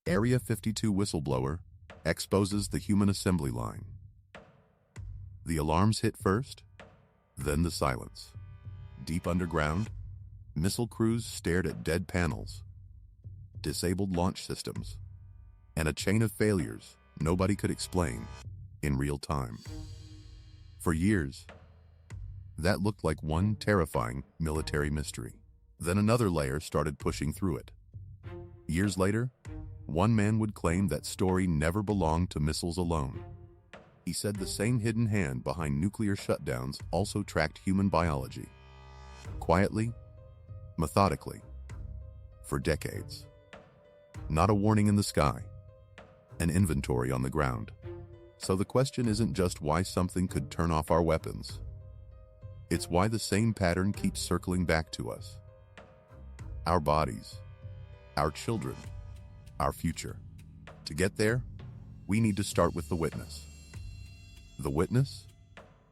Area 52 whistleblower exposes the human assembly line. The alarms hit first, then the silence. Deep underground, missile crews stared at dead panels, disabled launch systems, and a chain of failures nobody could explain in real time. For years, that looked like one terrifying military mystery. Then another layer started pushing through it. Years later, one man would claim that story never belonged to missiles alone. He said the same hidden hand behind nuclear shutdowns also tracked human biology. Quietly, methodically, for decades. Not a warning in the sky, an inventory on the ground. So the question isn't just why something could turn off our weapons. It's why the same pattern keeps circling back to us. Our bodies, our children, our future. To get there, we need to start with the witness. The witness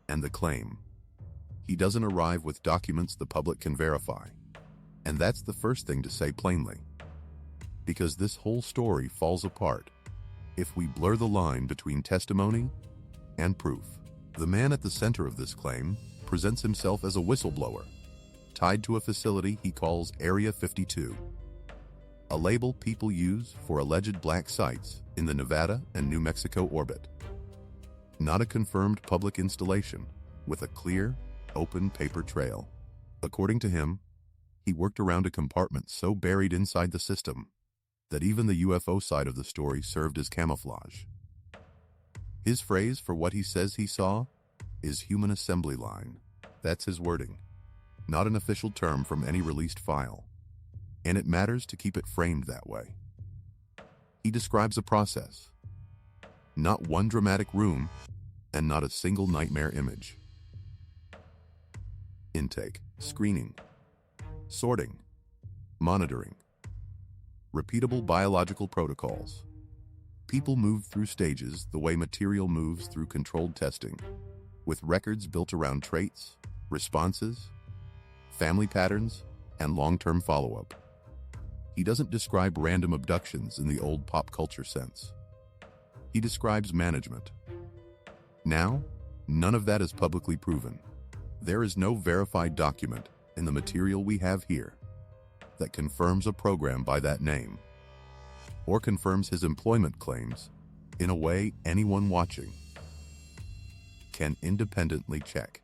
and the claim. He doesn't arrive with documents the public can verify. And that's the first thing to say plainly. Because this whole story falls apart if we blur the line between testimony and proof. The man at the center of this claim presents himself as a whistleblower, tied to a facility he calls Area 52, a label people use for alleged black sites in the Nevada and New Mexico orbit. Not a confirmed public installation, with a clear, open paper trail. According to him, he worked around a compartment so buried inside the system that even the UFO side of the story served as camouflage. His phrase for what he says he saw is human assembly line. That's his wording, not an official term from any released file. And it matters to keep it framed that way. He describes a process, not one dramatic room, and not a single nightmare image. Intake, screening, sorting, monitoring, repeatable biological protocols. People move through stages the way material moves through controlled testing, with records built around traits, responses, family patterns, and long-term follow-up. He doesn't describe random abductions in the old pop culture sense. He describes management. Now, none of that is publicly proven. There is no verified document in the material we have here that confirms a program by that name, or confirms his employment claims in a way anyone watching can independently check.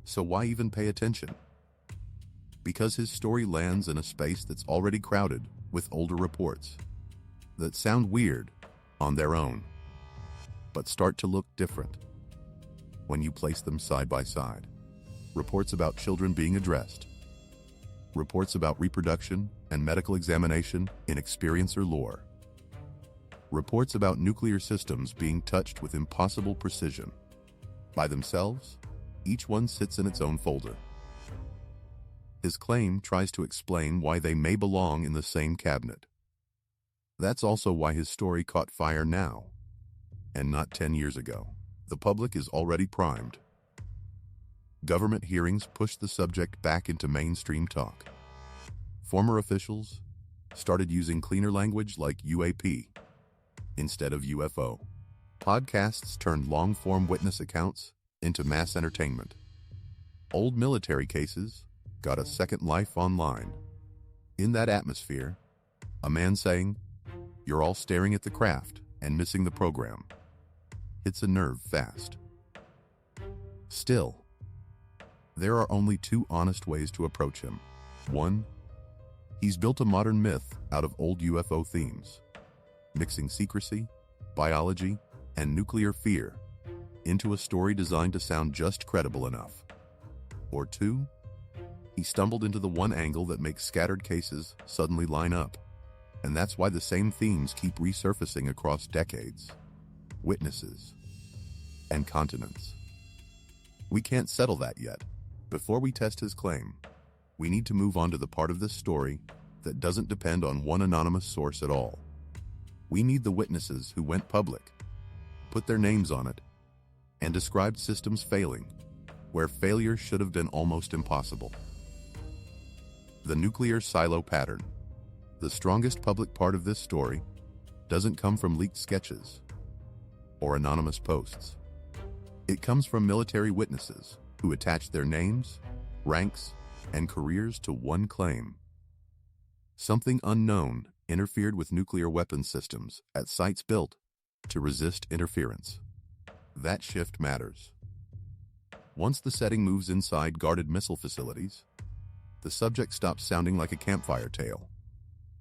So why even pay attention? Because his story lands in a space that's already crowded with older reports that sound weird on their own, but start to look different when you place them side by side. Reports about children being addressed, reports about reproduction and medical examination in experiencer lore, reports about nuclear systems being touched with impossible precision. By themselves, each one sits in its own folder. His claim tries to explain why they may belong in the same cabinet. That's also why his story caught fire now, and not 10 years ago. The public is already primed. Government hearings pushed the subject back into mainstream talk. Former officials started using cleaner language like UAP instead of UFO. Podcasts turned long-form witness accounts into mass entertainment. Old military cases got a second life online. In that atmosphere, a man saying, "You're all staring at the craft and missing the program," hits a nerve fast. Still, there are only two honest ways to approach him. One, he's built a modern myth out of old UFO themes, mixing secrecy, biology, and nuclear fear into a story designed to sound just credible enough. Or two, he stumbled into the one angle that makes scattered cases suddenly line up. And that's why the same themes keep resurfacing across decades, witnesses, and continents. We can't settle that yet. Before we test his claim, we need to move on to the part of this story that doesn't depend on one anonymous source at all. We need the witnesses who went public, put their names on it, and described systems failing, where failure should have been almost impossible. The nuclear silo pattern. The strongest public part of this story doesn't come from leaked sketches or anonymous posts. It comes from military witnesses who attached their names, ranks, and careers to one claim. Something unknown interfered with nuclear weapons systems at sites built to resist interference. That shift matters. Once the setting moves inside guarded missile facilities, the subject stops sounding like a campfire tale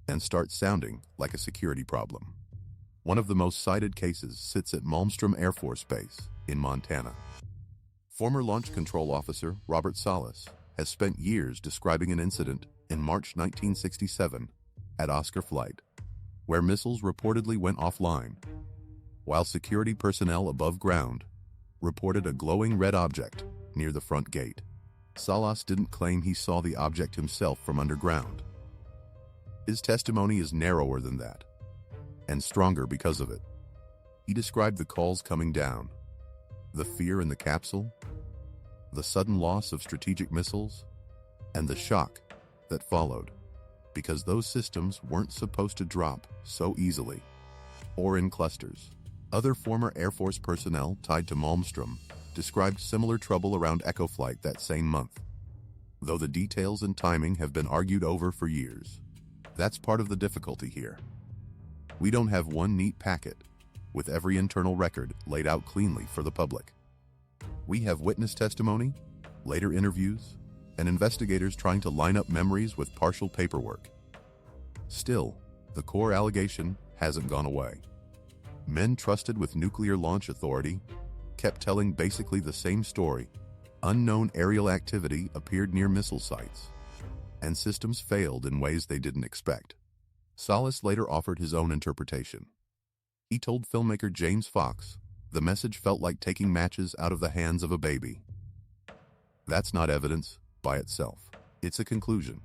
and starts sounding like a security problem. One of the most cited cases sits at Malmstrom Air Force Base in Montana. Former Launch Control Officer Robert Salas has spent years describing an incident in March 1967 at Oscar Flight, where missiles reportedly went offline, while security personnel above ground reported a glowing red object near the front gate. Salas didn't claim he saw the object himself from underground. His testimony is narrower than that, and stronger because of it. He described the calls coming down, the fear in the capsule, the sudden loss of strategic missiles, and the shock that followed, because those systems weren't supposed to drop so easily, or in clusters. Other former Air Force personnel tied to Malmstrom described similar trouble around Echo Flight that same month, though the details and timing have been argued over for years. That's part of the difficulty here. We don't have one neat packet with every internal record laid out cleanly for the public. We have witness testimony, later interviews, and investigators trying to line up memories with partial paperwork. Still, the core allegation hasn't gone away. Men trusted with nuclear launch authority kept telling basically the same story. Unknown aerial activity appeared near missile sites, and systems failed in ways they didn't expect. Salas later offered his own interpretation. He told filmmaker James Fox, "The message felt like taking matches out of the hands of a baby." That's not evidence by itself. It's a conclusion.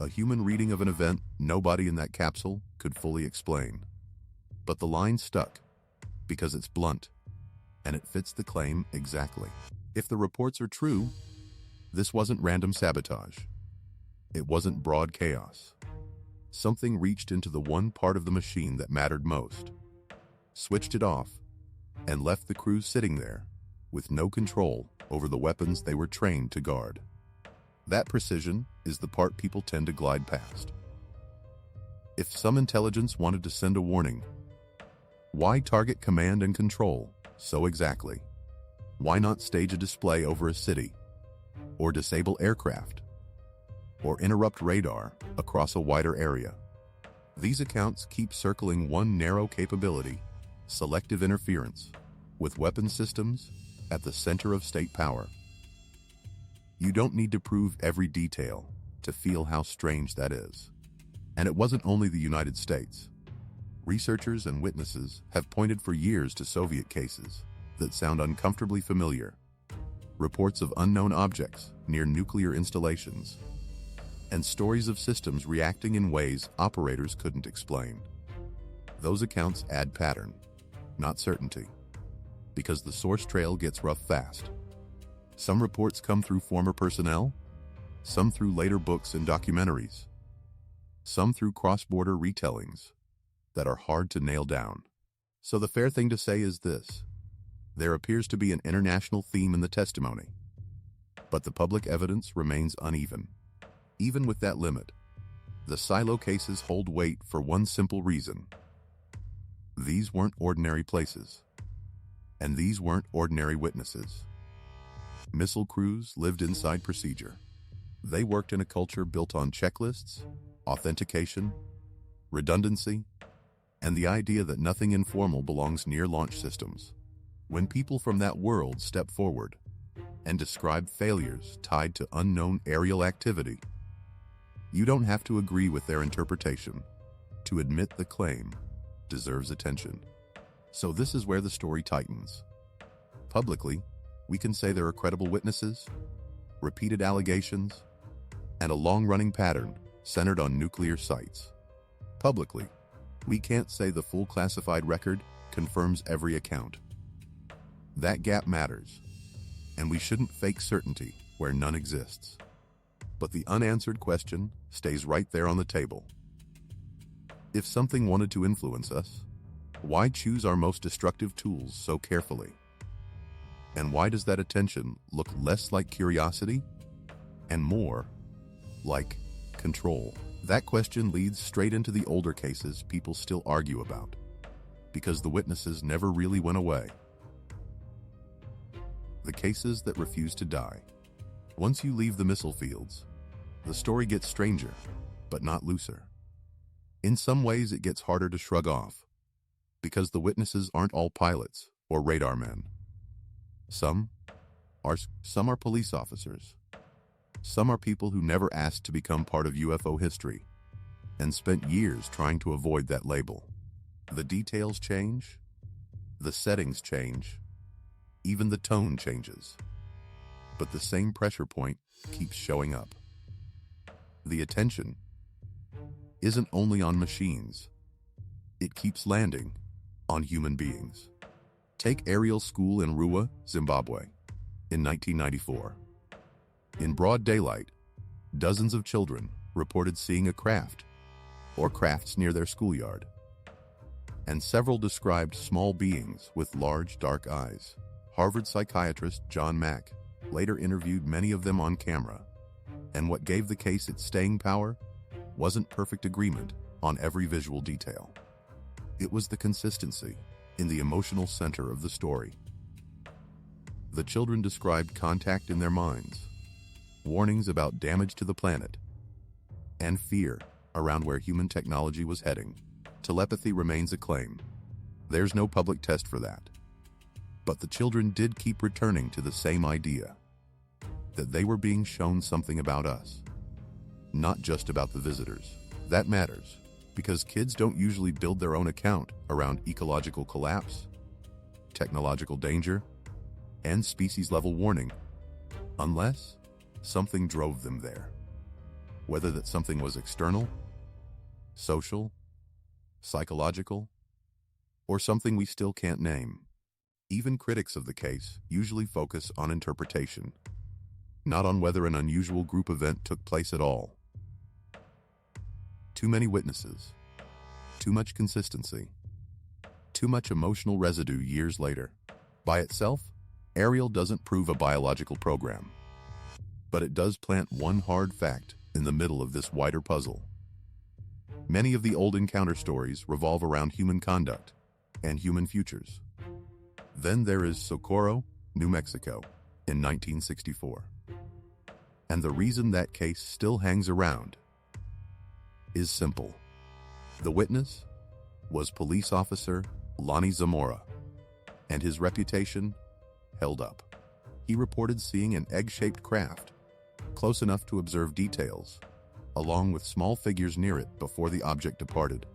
A human reading of an event nobody in that capsule could fully explain. But the line stuck because it's blunt, and it fits the claim exactly. If the reports are true, this wasn't random sabotage. It wasn't broad chaos. Something reached into the one part of the machine that mattered most, switched it off, and left the crew sitting there with no control over the weapons they were trained to guard. That precision is the part people tend to glide past. If some intelligence wanted to send a warning, why target command and control so exactly? Why not stage a display over a city, or disable aircraft, or interrupt radar across a wider area? These accounts keep circling one narrow capability: selective interference, with weapon systems at the center of state power. You don't need to prove every detail to feel how strange that is. And it wasn't only the United States. Researchers and witnesses have pointed for years to Soviet cases that sound uncomfortably familiar. Reports of unknown objects near nuclear installations, and stories of systems reacting in ways operators couldn't explain. Those accounts add pattern, not certainty, because the source trail gets rough fast. Some reports come through former personnel, some through later books and documentaries, some through cross-border retellings that are hard to nail down. So the fair thing to say is this: there appears to be an international theme in the testimony, but the public evidence remains uneven. Even with that limit, the silo cases hold weight for one simple reason. These weren't ordinary places, and these weren't ordinary witnesses. Missile crews lived inside procedure. They worked in a culture built on checklists, authentication, redundancy, and the idea that nothing informal belongs near launch systems. When people from that world step forward and describe failures tied to unknown aerial activity, you don't have to agree with their interpretation to admit the claim deserves attention. So this is where the story tightens. Publicly, we can say there are credible witnesses, repeated allegations, and a long-running pattern centered on nuclear sites. Publicly, we can't say the full classified record confirms every account. That gap matters, and we shouldn't fake certainty where none exists. But the unanswered question stays right there on the table. If something wanted to influence us, why choose our most destructive tools so carefully? And why does that attention look less like curiosity and more like control? That question leads straight into the older cases people still argue about, because the witnesses never really went away. The cases that refuse to die. Once you leave the missile fields, the story gets stranger, but not looser. In some ways, it gets harder to shrug off, because the witnesses aren't all pilots or radar men. Some are police officers. Some are people who never asked to become part of UFO history and spent years trying to avoid that label. The details change, the settings change, even the tone changes. But the same pressure point keeps showing up. The attention isn't only on machines. It keeps landing on human beings. Take Ariel School in Ruwa, Zimbabwe, in 1994. In broad daylight, dozens of children reported seeing a craft or crafts near their schoolyard, and several described small beings with large dark eyes. Harvard psychiatrist John Mack later interviewed many of them on camera, and what gave the case its staying power wasn't perfect agreement on every visual detail. It was the consistency in the emotional center of the story. The children described contact in their minds, warnings about damage to the planet, and fear around where human technology was heading. Telepathy remains a claim. There's no public test for that. But the children did keep returning to the same idea, that they were being shown something about us, not just about the visitors. That matters, because kids don't usually build their own account around ecological collapse, technological danger, and species-level warning, unless something drove them there. Whether that something was external, social, psychological, or something we still can't name. Even critics of the case usually focus on interpretation, not on whether an unusual group event took place at all. Too many witnesses, too much consistency, too much emotional residue years later. By itself, Ariel doesn't prove a biological program, but it does plant one hard fact in the middle of this wider puzzle. Many of the old encounter stories revolve around human conduct and human futures. Then there is Socorro, New Mexico, in 1964. And the reason that case still hangs around is simple. The witness was police officer Lonnie Zamora, and his reputation held up. He reported seeing an egg-shaped craft, close enough to observe details, along with small figures near it before the object departed.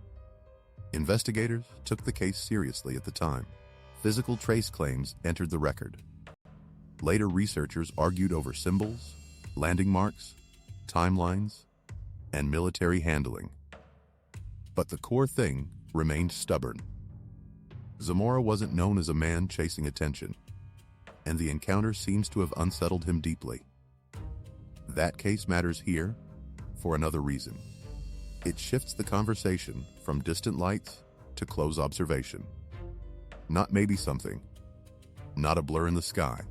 Investigators took the case seriously at the time. Physical trace claims entered the record. Later, researchers argued over symbols, landing marks, timelines, and military handling. But the core thing remained stubborn. Zamora wasn't known as a man chasing attention, and the encounter seems to have unsettled him deeply. That case matters here for another reason. It shifts the conversation from distant lights to close observation. Not maybe something, not a blur in the sky.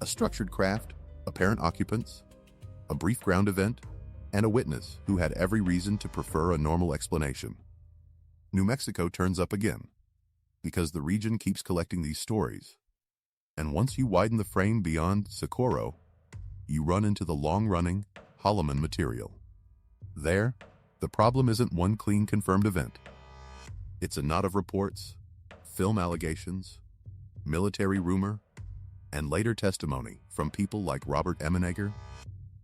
A structured craft, apparent occupants, a brief ground event, and a witness who had every reason to prefer a normal explanation. New Mexico turns up again, because the region keeps collecting these stories. And once you widen the frame beyond Socorro, you run into the long-running Holloman material. There, the problem isn't one clean confirmed event. It's a knot of reports, film allegations, military rumor, and later testimony from people like Robert Emenegger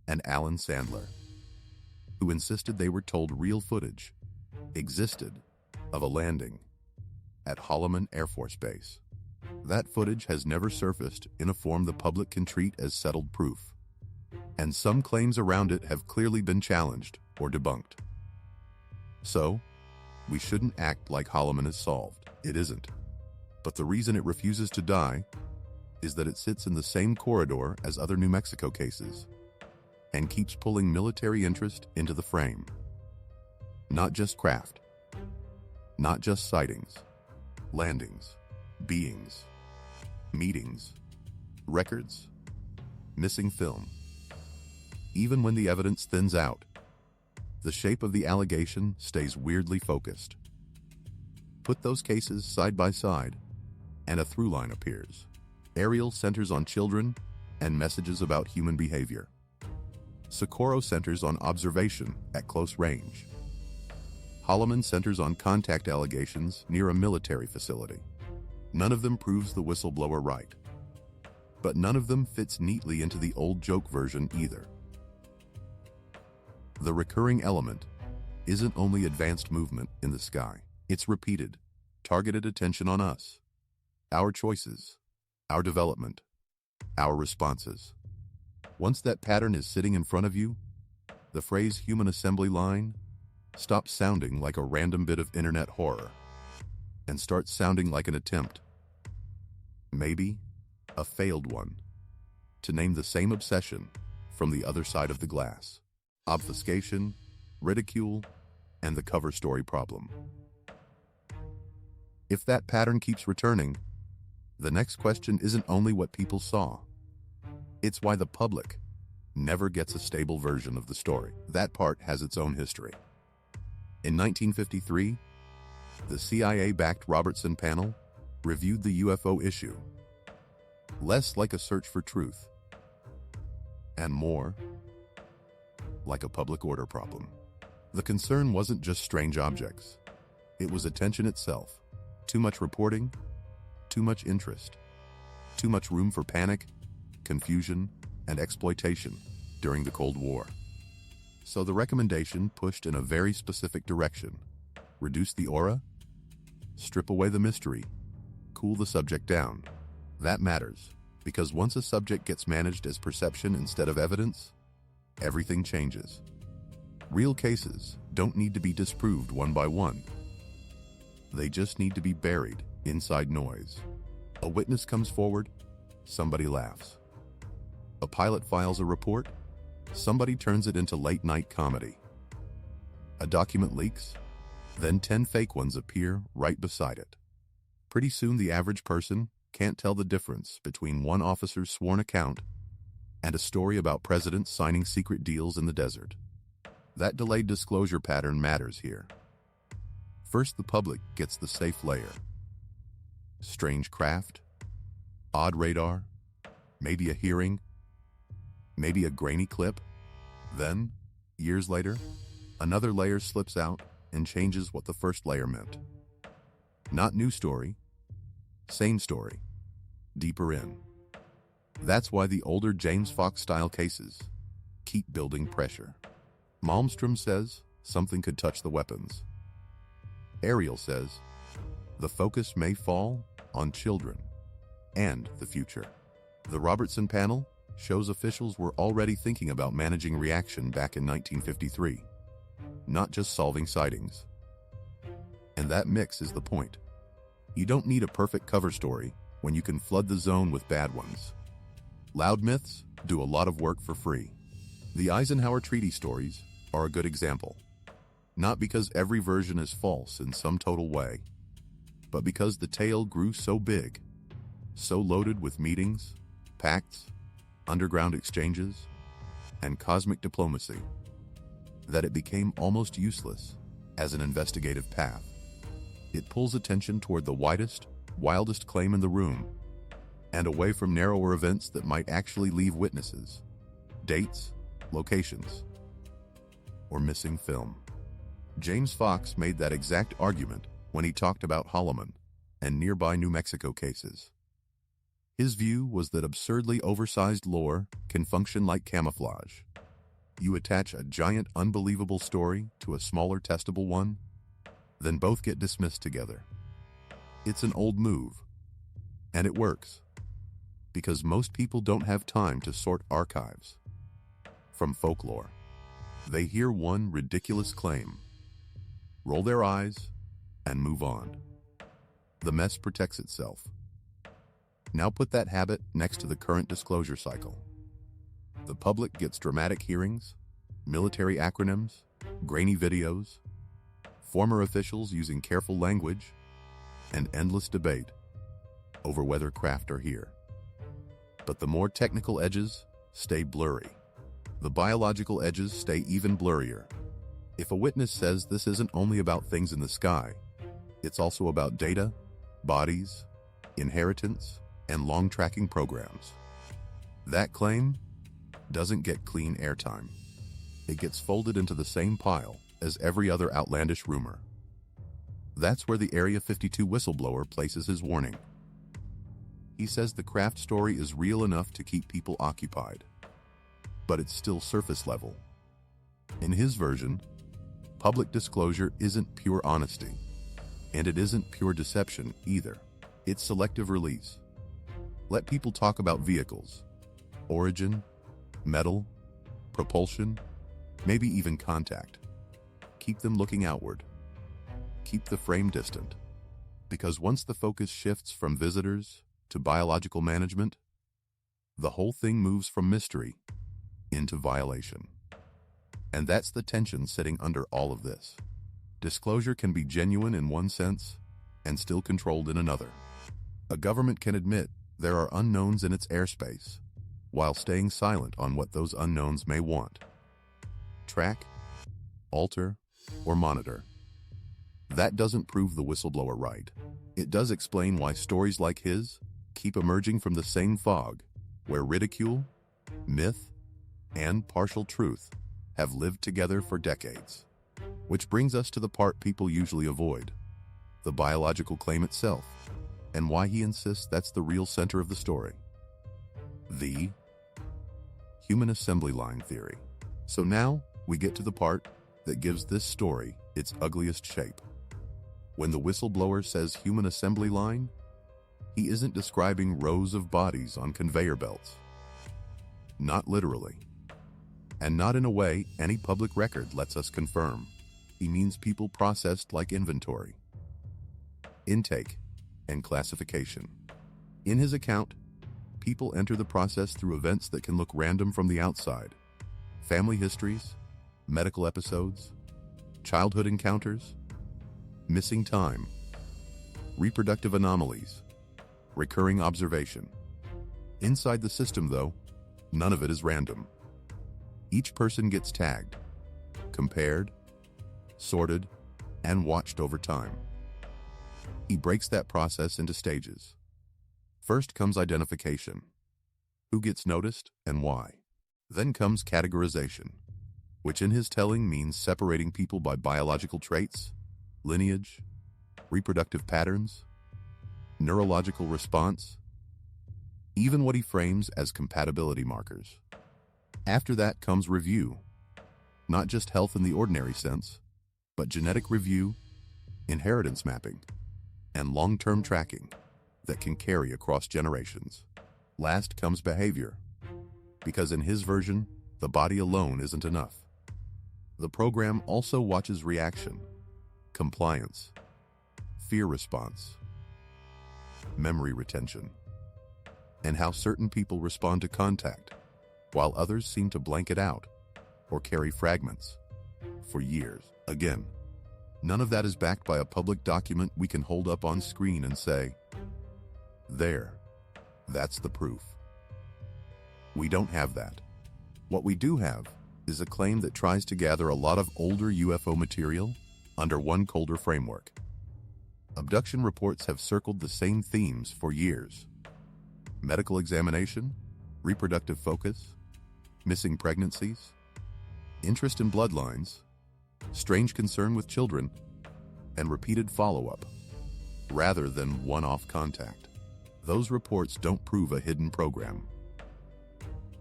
and Alan Sandler, who insisted they were told real footage existed of a landing at Holloman Air Force Base. That footage has never surfaced in a form the public can treat as settled proof, and some claims around it have clearly been challenged or debunked. So, we shouldn't act like Holloman is solved. It isn't. But the reason it refuses to die is that it sits in the same corridor as other New Mexico cases and keeps pulling military interest into the frame. Not just craft, Not just sightings, landings, beings, meetings, records, missing film. Even when the evidence thins out, the shape of the allegation stays weirdly focused. Put those cases side by side, and a through line appears. Ariel centers on children and messages about human behavior. Socorro centers on observation at close range. Holloman centers on contact allegations near a military facility. None of them proves the whistleblower right. But none of them fits neatly into the old joke version either. The recurring element isn't only advanced movement in the sky. It's repeated, targeted attention on us, our choices, our development, our responses. Once that pattern is sitting in front of you, the phrase human assembly line stops sounding like a random bit of internet horror and starts sounding like an attempt, maybe a failed one, to name the same obsession from the other side of the glass: obfuscation, ridicule, and the cover story problem. If that pattern keeps returning, the next question isn't only what people saw. It's why the public never gets a stable version of the story. That part has its own history. In 1953, the CIA-backed Robertson Panel reviewed the UFO issue, less like a search for truth, and more like a public order problem. The concern wasn't just strange objects. It was attention itself. Too much reporting, too much interest, too much room for panic, confusion, and exploitation during the Cold War. So the recommendation pushed in a very specific direction: reduce the aura, strip away the mystery, cool the subject down. That matters, because once a subject gets managed as perception instead of evidence, everything changes. Real cases don't need to be disproved one by one. They just need to be buried inside noise. A witness comes forward, somebody laughs. A pilot files a report, somebody turns it into late-night comedy. A document leaks, then 10 fake ones appear right beside it. Pretty soon the average person can't tell the difference between one officer's sworn account and a story about presidents signing secret deals in the desert. That delayed disclosure pattern matters here. First, the public gets the safe layer. Strange craft, odd radar, maybe a hearing, maybe a grainy clip. Then, years later, another layer slips out and changes what the first layer meant. Not new story, same story, deeper in. That's why the older James Fox-style cases keep building pressure. Malmstrom says something could touch the weapons. Ariel says the focus may fall on children and the future. The Robertson Panel shows officials were already thinking about managing reaction back in 1953, not just solving sightings. And that mix is the point. You don't need a perfect cover story when you can flood the zone with bad ones. Loud myths do a lot of work for free. The Eisenhower Treaty stories are a good example. Not because every version is false in some total way, but because the tale grew so big, so loaded with meetings, pacts, underground exchanges, and cosmic diplomacy, that it became almost useless as an investigative path. It pulls attention toward the widest, wildest claim in the room, and away from narrower events that might actually leave witnesses, dates, locations, or missing film. James Fox made that exact argument when he talked about Holloman and nearby New Mexico cases. His view was that absurdly oversized lore can function like camouflage. You attach a giant, unbelievable story to a smaller, testable one, then both get dismissed together. It's an old move, and it works, because most people don't have time to sort archives from folklore. They hear one ridiculous claim, roll their eyes, and move on. The mess protects itself. Now put that habit next to the current disclosure cycle. The public gets dramatic hearings, military acronyms, grainy videos, former officials using careful language, and endless debate over whether craft are here. But the more technical edges stay blurry. The biological edges stay even blurrier. If a witness says this isn't only about things in the sky, it's also about data, bodies, inheritance, and long-tracking programs, that claim doesn't get clean airtime. It gets folded into the same pile as every other outlandish rumor. That's where the Area 52 whistleblower places his warning. He says the craft story is real enough to keep people occupied, but it's still surface level. In his version, public disclosure isn't pure honesty, and it isn't pure deception either. It's selective release. Let people talk about vehicles, origin, metal, propulsion, maybe even contact. Keep them looking outward. Keep the frame distant. Because once the focus shifts from visitors to biological management, the whole thing moves from mystery into violation. And that's the tension sitting under all of this. Disclosure can be genuine in one sense and still controlled in another. A government can admit there are unknowns in its airspace while staying silent on what those unknowns may want. Track, alter, or monitor. That doesn't prove the whistleblower right. It does explain why stories like his keep emerging from the same fog, where ridicule, myth, and partial truth have lived together for decades. Which brings us to the part people usually avoid, the biological claim itself, and why he insists that's the real center of the story. The human assembly line theory. So now we get to the part that gives this story its ugliest shape. When the whistleblower says human assembly line, he isn't describing rows of bodies on conveyor belts. Not literally. And not in a way any public record lets us confirm. He means people processed like inventory, intake, and classification. In his account, people enter the process through events that can look random from the outside. Family histories, medical episodes, childhood encounters, missing time, reproductive anomalies, recurring observation. Inside the system, though, none of it is random. Each person gets tagged, compared, sorted, and watched over time. He breaks that process into stages. First comes identification. Who gets noticed and why? Then comes categorization, which in his telling means separating people by biological traits, lineage, reproductive patterns, neurological response, even what he frames as compatibility markers. After that comes review, not just health in the ordinary sense, but genetic review, inheritance mapping, and long-term tracking that can carry across generations. Last comes behavior, because in his version, the body alone isn't enough. The program also watches reaction, compliance, fear response, memory retention, and how certain people respond to contact, while others seem to blank it out or carry fragments for years. Again, none of that is backed by a public document we can hold up on screen and say, "There, that's the proof." We don't have that. What we do have is a claim that tries to gather a lot of older UFO material under one colder framework. Abduction reports have circled the same themes for years. Medical examination, reproductive focus, missing pregnancies, interest in bloodlines, strange concern with children, and repeated follow-up, rather than one-off contact. Those reports don't prove a hidden program.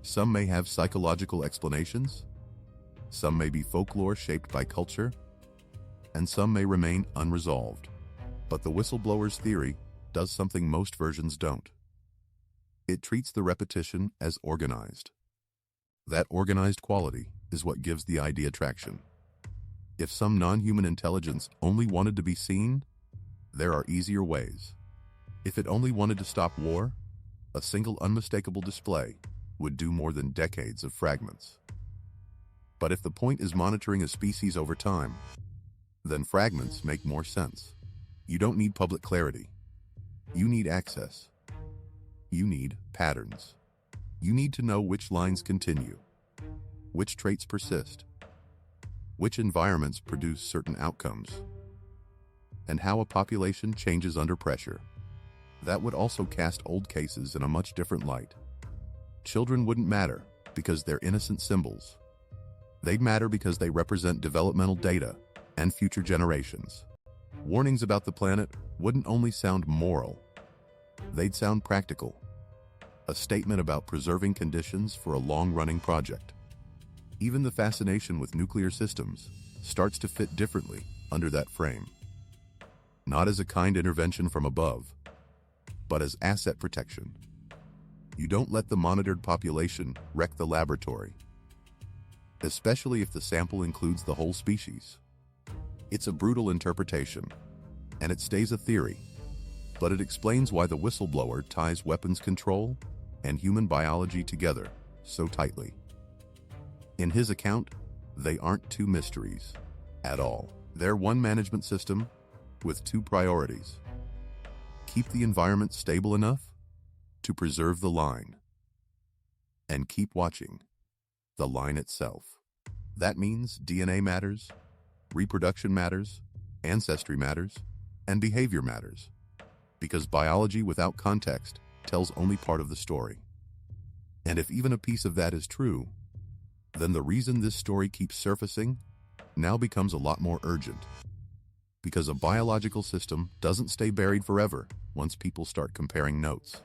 Some may have psychological explanations, some may be folklore shaped by culture, and some may remain unresolved. But the whistleblower's theory does something most versions don't. It treats the repetition as organized. That organized quality is what gives the idea traction. If some non-human intelligence only wanted to be seen, there are easier ways. If it only wanted to stop war, a single unmistakable display would do more than decades of fragments. But if the point is monitoring a species over time, then fragments make more sense. You don't need public clarity. You need access. You need patterns. You need to know which lines continue, which traits persist, which environments produce certain outcomes, and how a population changes under pressure. That would also cast old cases in a much different light. Children wouldn't matter because they're innocent symbols. They'd matter because they represent developmental data and future generations. Warnings about the planet wouldn't only sound moral, they'd sound practical. A statement about preserving conditions for a long-running project. Even the fascination with nuclear systems starts to fit differently under that frame. Not as a kind intervention from above, but as asset protection. You don't let the monitored population wreck the laboratory, especially if the sample includes the whole species. It's a brutal interpretation, and it stays a theory, but it explains why the whistleblower ties weapons control and human biology together so tightly. In his account, they aren't two mysteries at all. They're one management system with two priorities. Keep the environment stable enough to preserve the line, and keep watching the line itself. That means DNA matters, reproduction matters, ancestry matters, and behavior matters, because biology without context tells only part of the story. And if even a piece of that is true, then the reason this story keeps surfacing now becomes a lot more urgent. Because a biological system doesn't stay buried forever once people start comparing notes.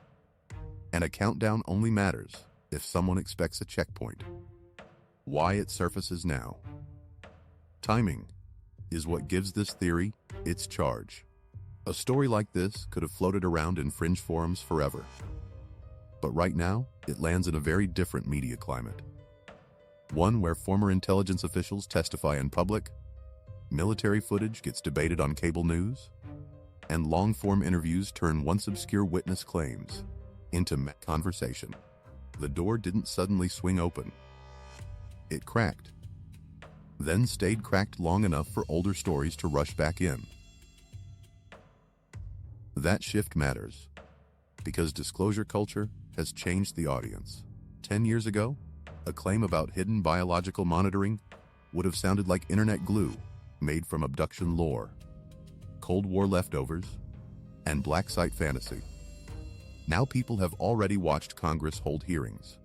And a countdown only matters if someone expects a checkpoint. Why it surfaces now. Timing is what gives this theory its charge. A story like this could have floated around in fringe forums forever. But right now, it lands in a very different media climate. One where former intelligence officials testify in public, military footage gets debated on cable news, and long-form interviews turn once obscure witness claims into conversation. The door didn't suddenly swing open. It cracked, then stayed cracked long enough for older stories to rush back in. That shift matters, because disclosure culture has changed the audience. 10 years ago, a claim about hidden biological monitoring would have sounded like internet glue made from abduction lore, Cold War leftovers, and black site fantasy. Now people have already watched Congress hold hearings,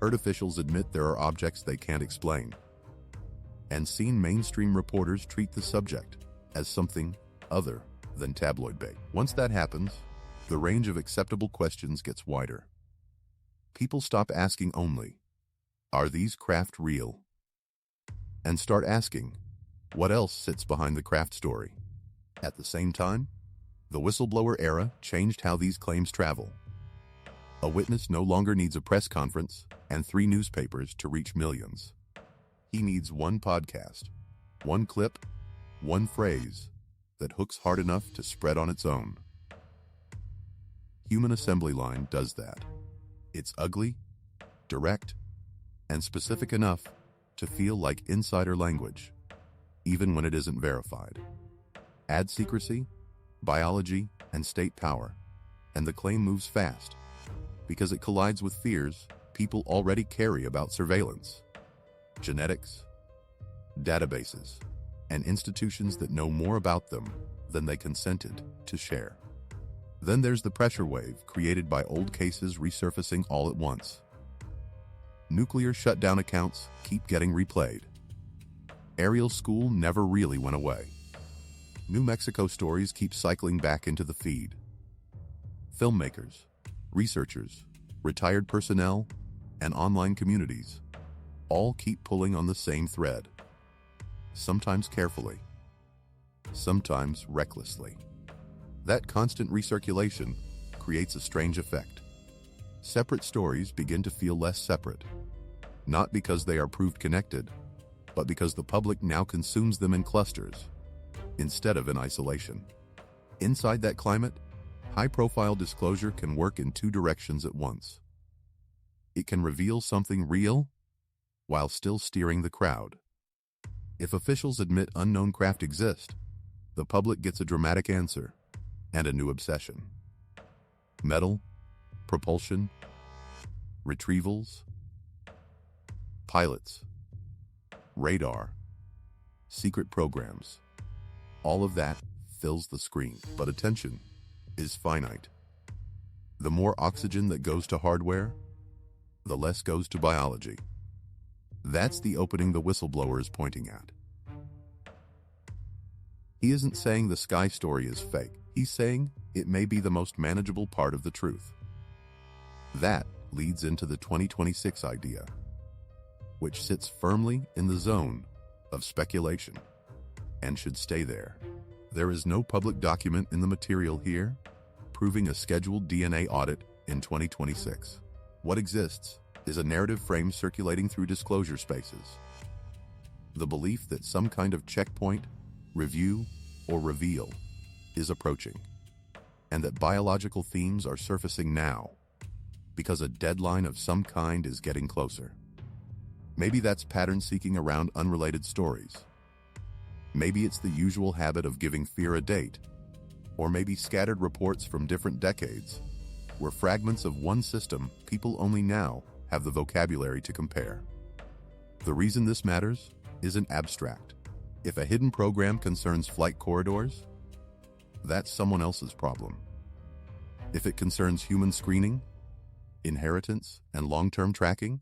heard officials admit there are objects they can't explain, and seen mainstream reporters treat the subject as something other than tabloid bait. Once that happens, the range of acceptable questions gets wider. People stop asking only, "Are these craft real?" and start asking, what else sits behind the craft story? At the same time, the whistleblower era changed how these claims travel. A witness no longer needs a press conference and 3 newspapers to reach millions. He needs one podcast, one clip, one phrase that hooks hard enough to spread on its own. Human assembly line does that. It's ugly, direct, and specific enough to feel like insider language, even when it isn't verified. Add secrecy, biology, and state power, and the claim moves fast, because it collides with fears people already carry about surveillance, genetics, databases, and institutions that know more about them than they consented to share. Then there's the pressure wave created by old cases resurfacing all at once. Nuclear shutdown accounts keep getting replayed. Ariel School never really went away. New Mexico stories keep cycling back into the feed. Filmmakers, researchers, retired personnel, and online communities all keep pulling on the same thread. Sometimes carefully, sometimes recklessly. That constant recirculation creates a strange effect. Separate stories begin to feel less separate, not because they are proved connected, but because the public now consumes them in clusters instead of in isolation. Inside that climate, high-profile disclosure can work in 2 directions at once. It can reveal something real while still steering the crowd. If officials admit unknown craft exist, the public gets a dramatic answer and a new obsession. Metal, propulsion, retrievals, pilots, radar, secret programs. All of that fills the screen, but attention is finite. The more oxygen that goes to hardware, the less goes to biology. That's the opening the whistleblower is pointing at. He isn't saying the sky story is fake. He's saying it may be the most manageable part of the truth. That leads into the 2026 idea, which sits firmly in the zone of speculation and should stay there. There is no public document in the material here proving a scheduled DNA audit in 2026. What exists is a narrative frame circulating through disclosure spaces. The belief that some kind of checkpoint, review, or reveal is approaching, and that biological themes are surfacing now because a deadline of some kind is getting closer. Maybe that's pattern seeking around unrelated stories. Maybe it's the usual habit of giving fear a date, or maybe scattered reports from different decades where fragments of one system people only now have the vocabulary to compare. The reason this matters isn't abstract. If a hidden program concerns flight corridors, that's someone else's problem. If it concerns human screening, inheritance, and long-term tracking,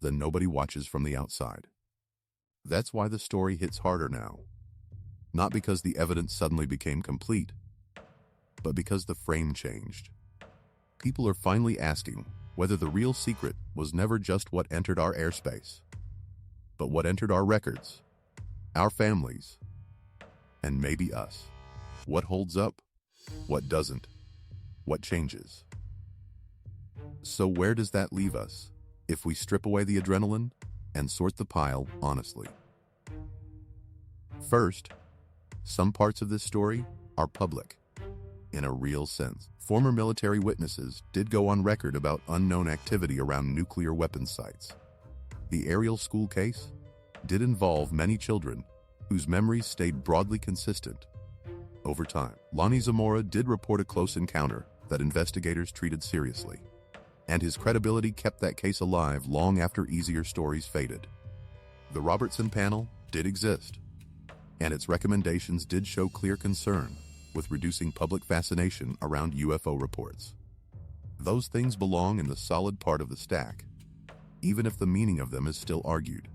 then nobody watches from the outside. That's why the story hits harder now. Not because the evidence suddenly became complete, but because the frame changed. People are finally asking whether the real secret was never just what entered our airspace, but what entered our records, our families, and maybe us. What holds up? What doesn't? What changes? So where does that leave us if we strip away the adrenaline and sort the pile honestly? First, some parts of this story are public, in a real sense. Former military witnesses did go on record about unknown activity around nuclear weapons sites. The Ariel School case did involve many children whose memories stayed broadly consistent over time. Lonnie Zamora did report a close encounter that investigators treated seriously, and his credibility kept that case alive long after easier stories faded. The Robertson Panel did exist, and its recommendations did show clear concern with reducing public fascination around UFO reports. Those things belong in the solid part of the stack, even if the meaning of them is still argued.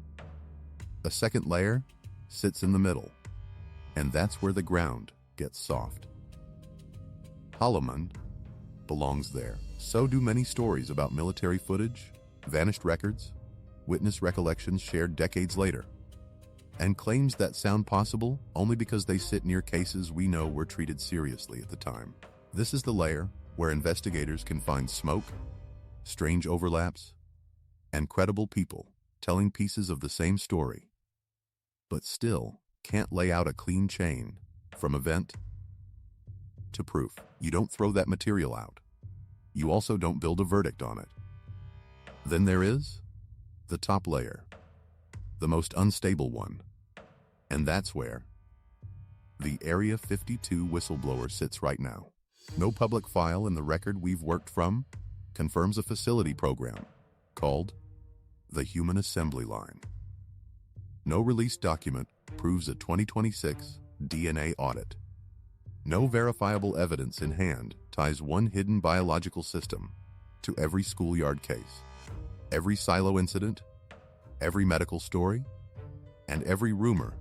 A second layer sits in the middle, and that's where the ground gets soft. Holloman belongs there. So do many stories about military footage, vanished records, witness recollections shared decades later, and claims that sound possible only because they sit near cases we know were treated seriously at the time. This is the layer where investigators can find smoke, strange overlaps, and credible people telling pieces of the same story, but still can't lay out a clean chain from event to proof. You don't throw that material out. You also don't build a verdict on it. Then there is the top layer, the most unstable one, and that's where the Area 52 whistleblower sits right now. No public file in the record we've worked from confirms a facility program called the Human Assembly Line. No released document proves a 2026 DNA audit. No verifiable evidence in hand ties one hidden biological system to every schoolyard case, every silo incident, every medical story, and every rumor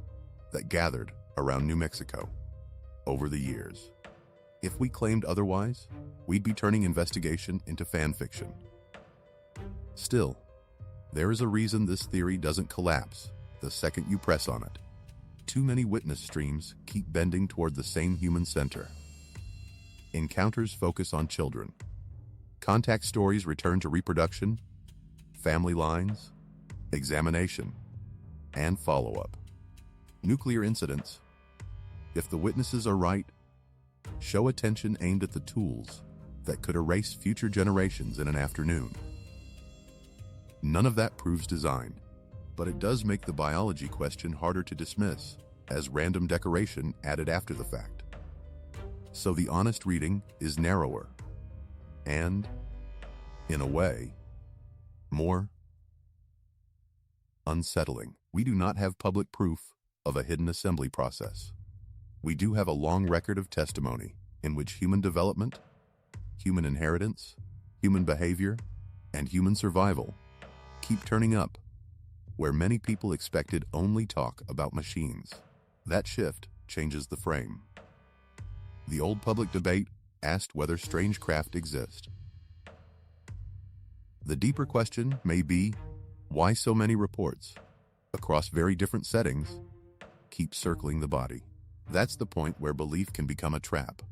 that gathered around New Mexico over the years. If we claimed otherwise, we'd be turning investigation into fan fiction. Still, there is a reason this theory doesn't collapse the second you press on it. Too many witness streams keep bending toward the same human center. Encounters focus on children. Contact stories return to reproduction, family lines, examination, and follow-up. Nuclear incidents, if the witnesses are right, show attention aimed at the tools that could erase future generations in an afternoon. None of that proves design. But it does make the biology question harder to dismiss, as random decoration added after the fact. So the honest reading is narrower, and, in a way, more unsettling. We do not have public proof of a hidden assembly process. We do have a long record of testimony in which human development, human inheritance, human behavior, and human survival keep turning up, where many people expected only talk about machines. That shift changes the frame. The old public debate asked whether strange craft exist. The deeper question may be, why so many reports, across very different settings, keep circling the body? That's the point where belief can become a trap.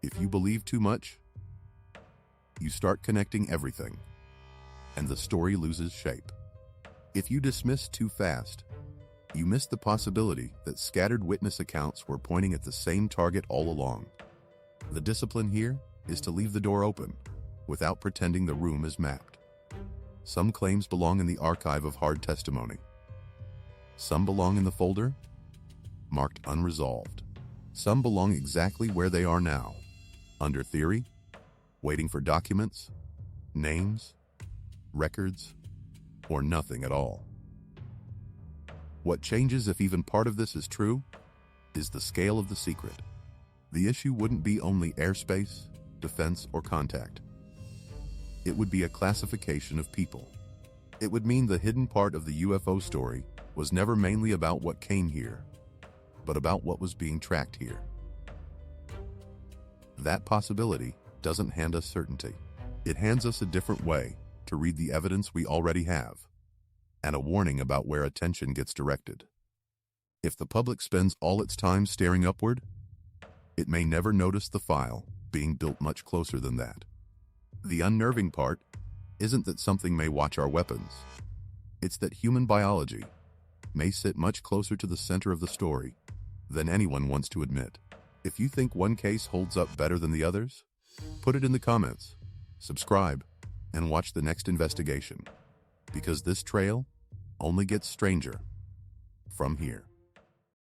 If you believe too much, you start connecting everything, and the story loses shape. If you dismiss too fast, you miss the possibility that scattered witness accounts were pointing at the same target all along. The discipline here is to leave the door open, without pretending the room is mapped. Some claims belong in the archive of hard testimony. Some belong in the folder, marked unresolved. Some belong exactly where they are now, under theory, waiting for documents, names, records, or nothing at all. What changes if even part of this is true is the scale of the secret. The issue wouldn't be only airspace, defense, or contact. It would be a classification of people. It would mean the hidden part of the UFO story was never mainly about what came here, but about what was being tracked here. That possibility doesn't hand us certainty. It hands us a different way to read the evidence we already have, and a warning about where attention gets directed. If the public spends all its time staring upward, it may never notice the file being built much closer than that. The unnerving part isn't that something may watch our weapons. It's that human biology may sit much closer to the center of the story than anyone wants to admit. If you think one case holds up better than the others, put it in the comments, subscribe, and watch the next investigation, because this trail only gets stranger from here.